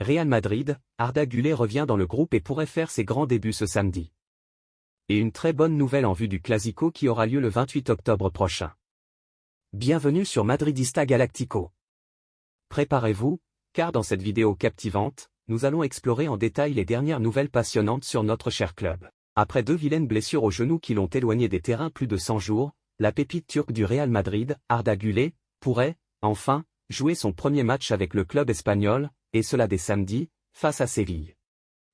Real Madrid, Arda Güler revient dans le groupe et pourrait faire ses grands débuts ce samedi. Et une très bonne nouvelle en vue du Clásico qui aura lieu le 28 octobre prochain. Bienvenue sur Madridista Galáctico. Préparez-vous, car dans cette vidéo captivante, nous allons explorer en détail les dernières nouvelles passionnantes sur notre cher club. Après 2 vilaines blessures au genou qui l'ont éloigné des terrains plus de 100 jours, la pépite turque du Real Madrid, Arda Güler, pourrait, enfin, jouer son premier match avec le club espagnol, et cela dès samedi, face à Séville.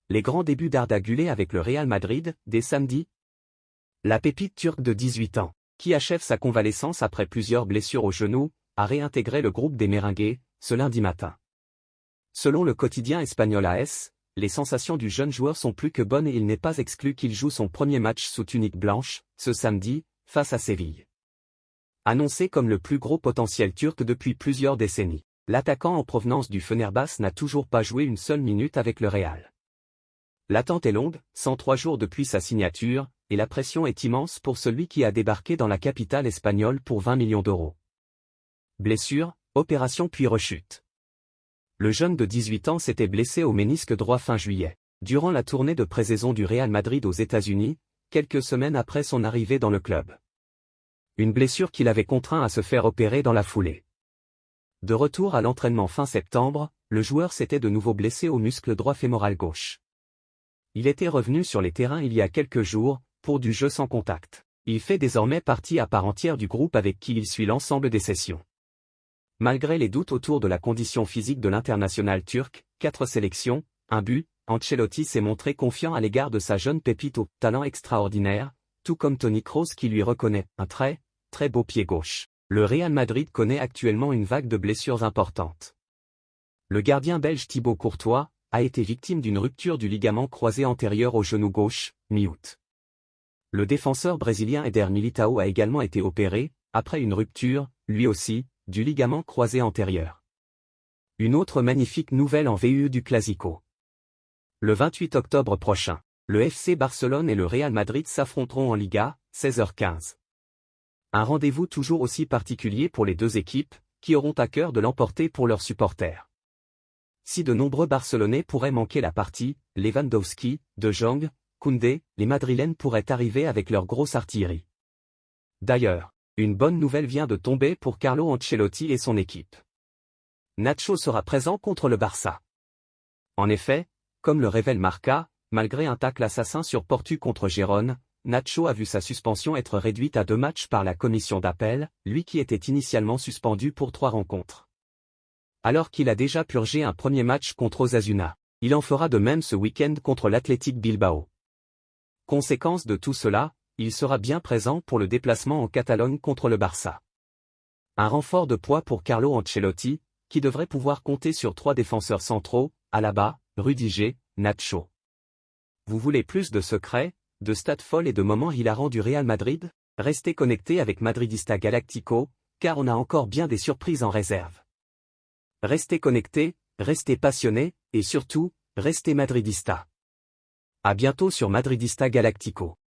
Les grands débuts d'Arda Güler avec le Real Madrid, dès samedi. La pépite turque de 18 ans, qui achève sa convalescence après plusieurs blessures au genou, a réintégré le groupe des Merengues, ce lundi matin. Selon le quotidien espagnol AS, les sensations du jeune joueur sont plus que bonnes et il n'est pas exclu qu'il joue son premier match sous tunique blanche, ce samedi, face à Séville. Annoncé comme le plus gros potentiel turc depuis plusieurs décennies, l'attaquant en provenance du Fenerbahçe n'a toujours pas joué une seule minute avec le Real. L'attente est longue, 103 jours depuis sa signature, et la pression est immense pour celui qui a débarqué dans la capitale espagnole pour 20 millions d'euros. Blessure, opération puis rechute. Le jeune de 18 ans s'était blessé au ménisque droit fin juillet, durant la tournée de pré-saison du Real Madrid aux États-Unis, quelques semaines après son arrivée dans le club. Une blessure qui l'avait contraint à se faire opérer dans la foulée. De retour à l'entraînement fin septembre, le joueur s'était de nouveau blessé au muscle droit fémoral gauche. Il était revenu sur les terrains il y a quelques jours, pour du jeu sans contact. Il fait désormais partie à part entière du groupe avec qui il suit l'ensemble des sessions. Malgré les doutes autour de la condition physique de l'international turc, 4 sélections, 1 but, Ancelotti s'est montré confiant à l'égard de sa jeune pépite au talent extraordinaire, tout comme Toni Kroos qui lui reconnaît un très beau pied gauche. Le Real Madrid connaît actuellement une vague de blessures importantes. Le gardien belge Thibaut Courtois a été victime d'une rupture du ligament croisé antérieur au genou gauche, mi-août. Le défenseur brésilien Éder Militão a également été opéré, après une rupture, lui aussi, du ligament croisé antérieur. Une autre magnifique nouvelle en vue du Clásico. Le 28 octobre prochain, le FC Barcelone et le Real Madrid s'affronteront en Liga, 16h15. Un rendez-vous toujours aussi particulier pour les deux équipes, qui auront à cœur de l'emporter pour leurs supporters. Si de nombreux Barcelonais pourraient manquer la partie, Lewandowski, De Jong, Koundé, les Madrilènes pourraient arriver avec leur grosse artillerie. D'ailleurs, une bonne nouvelle vient de tomber pour Carlo Ancelotti et son équipe. Nacho sera présent contre le Barça. En effet, comme le révèle Marca, malgré un tacle assassin sur Portu contre Gérone, Nacho a vu sa suspension être réduite à 2 matchs par la commission d'appel, lui qui était initialement suspendu pour 3 rencontres. Alors qu'il a déjà purgé un premier match contre Osasuna, il en fera de même ce week-end contre l'Athletic Bilbao. Conséquence de tout cela, il sera bien présent pour le déplacement en Catalogne contre le Barça. Un renfort de poids pour Carlo Ancelotti, qui devrait pouvoir compter sur 3 défenseurs centraux, Alaba, Rudiger, Nacho. Vous voulez plus de secrets, de stats folles et de moments hilarants du Real Madrid? Restez connectés avec Madridista Galáctico, car on a encore bien des surprises en réserve. Restez connectés, restez passionnés, et surtout, restez madridista. À bientôt sur Madridista Galáctico.